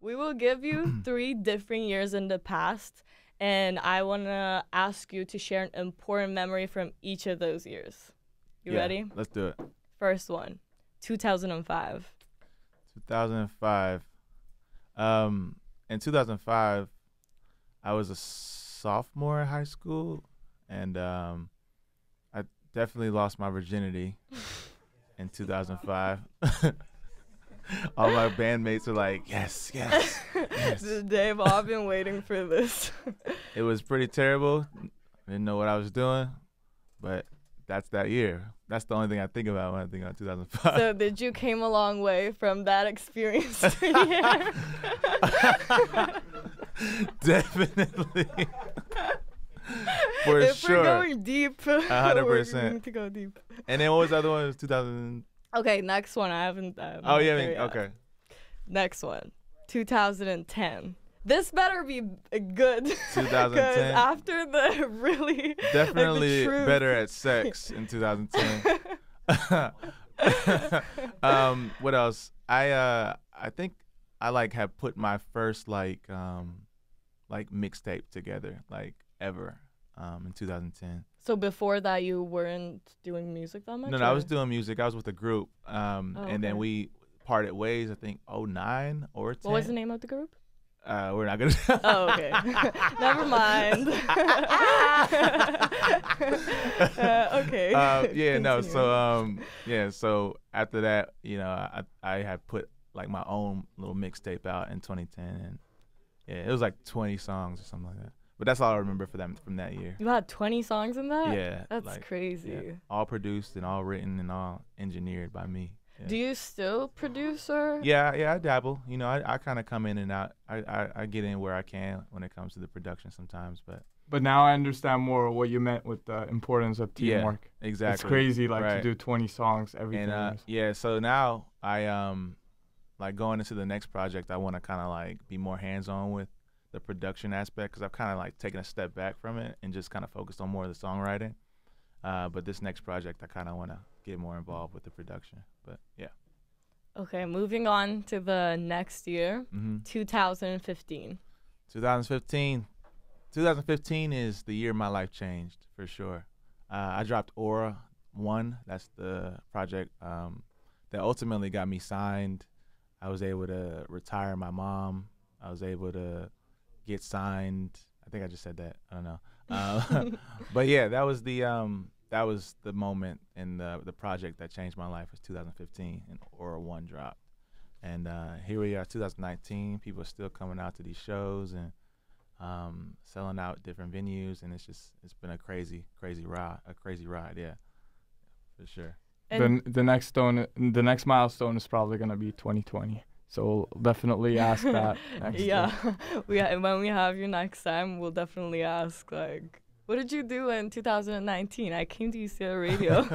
We will give you 3 different years in the past, and I want to ask you to share an important memory from each of those years. You ready? Let's do it. First one, 2005. 2005. In 2005, I was a sophomore in high school, and I definitely lost my virginity in 2005. All my bandmates were like, yes, yes, yes. They've all been waiting for this. It was pretty terrible. I didn't know what I was doing, but that's that year. That's the only thing I think about when I think about 2005. So did you came a long way from that experience to here? Definitely. For if sure. we're going deep, 100%. we're going to go deep. And then what was the other one? It was 2000. Okay, next one. I haven't. Oh, yeah, okay. Next one, 2010. This better be good. 2010. Because after the really Definitely like the better at sex in 2010. What else? I think I like have put my first like mixtape together like ever in 2010. So before that, you weren't doing music that much? No, I was doing music. I was with a group, and okay. then we parted ways. I think 09 or 10. What was the name of the group? We're not gonna. Oh, okay. Never mind. Okay. Yeah, no. Continue. So So after that, I had put like my own little mixtape out in 2010, and yeah, it was like 20 songs or something like that. But that's all I remember from that year. You had 20 songs in that? Yeah, That's like, crazy. Yeah, all produced and all written and all engineered by me. Yeah. Do you still produce or? Yeah, I dabble. I kind of come in and out. I get in where I can when it comes to the production sometimes, But now I understand more what you meant with the importance of teamwork. Yeah, exactly. It's crazy, like right. to do 20 songs every and yeah. So now I like going into the next project, I want to kind of like be more hands-on with the production aspect because I've kind of like taken a step back from it and just kind of focused on more of the songwriting. But this next project, I kind of want to get more involved with the production. But yeah. Okay, moving on to the next year, 2015. 2015 is the year my life changed for sure. I dropped Aura 1. That's the project that ultimately got me signed. I was able to retire my mom. I was able to get signed. I think I just said that. I don't know. But yeah, that was the moment in the project that changed my life was 2015 and Aura 1 dropped. And here we are, 2019. People are still coming out to these shows and selling out different venues, and it's been a crazy ride, yeah, for sure. And the next milestone is probably gonna be 2020. So we'll definitely ask that next Yeah, year. when we have you next time, we'll definitely ask like, what did you do in 2019? I came to UCL Radio.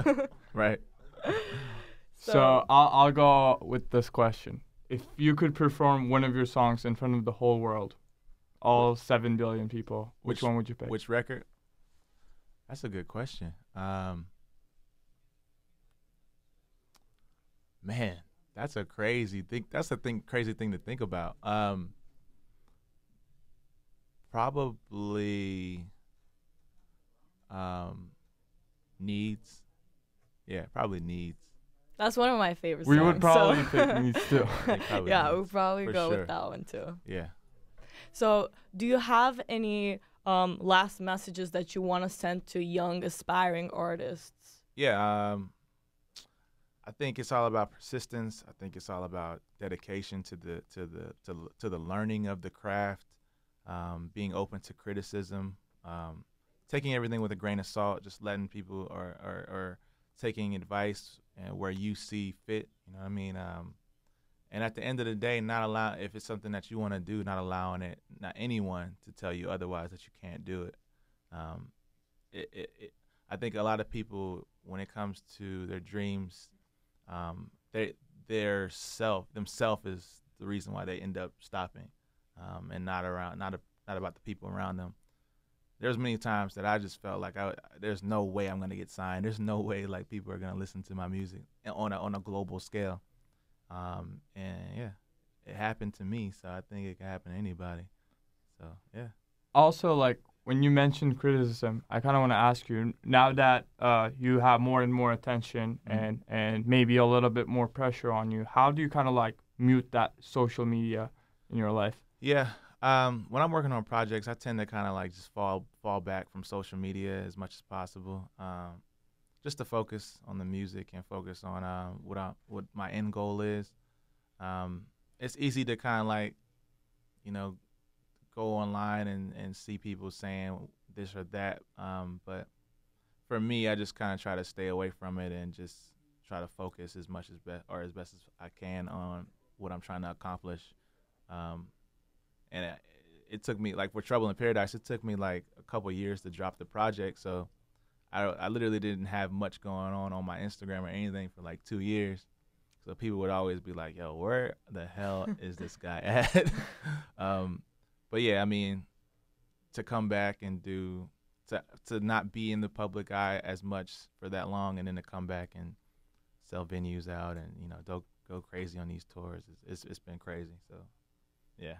Right. So I'll go with this question. If you could perform one of your songs in front of the whole world, all 7 billion people, which one would you pick? Which record? That's a good question. Man, that's a crazy thing. That's a crazy thing to think about. Probably Needs. Yeah, probably Needs. That's one of my favorite We songs. would probably pick Needs too. Yeah, we'll probably go sure. with that one too. Yeah. So do you have any last messages that you want to send to young aspiring artists? Yeah, I think it's all about persistence. I think it's all about dedication to the learning of the craft, being open to criticism, taking everything with a grain of salt, just letting people or taking advice where you see fit. You know what I mean? And at the end of the day, if it's something that you want to do, not allowing not anyone to tell you otherwise that you can't do it. I think a lot of people, when it comes to their dreams, themselves is the reason why they end up stopping, and not about the people around them. There's many times that I just felt like there's no way I'm gonna get signed. There's no way like people are gonna listen to my music on a global scale. And yeah, it happened to me, so I think it can happen to anybody. So yeah. Also, like when you mentioned criticism, I kind of want to ask you now that you have more and more attention and maybe a little bit more pressure on you. How do you kind of like mute that social media in your life? Yeah. When I'm working on projects, I tend to kind of like just fall back from social media as much as possible, just to focus on the music and focus on what my end goal is. It's easy to kind of like, you know, go online and see people saying this or that, but for me, I just kind of try to stay away from it and just try to focus as best as I can on what I'm trying to accomplish. And it took me, like for Trouble in Paradise, it took me like a couple years to drop the project. So I literally didn't have much going on my Instagram or anything for like 2 years. So people would always be like, yo, where the hell is this guy at? But yeah, I mean, to come back and to not be in the public eye as much for that long, and then to come back and sell venues out and, you know, go crazy on these tours, it's been crazy. So yeah.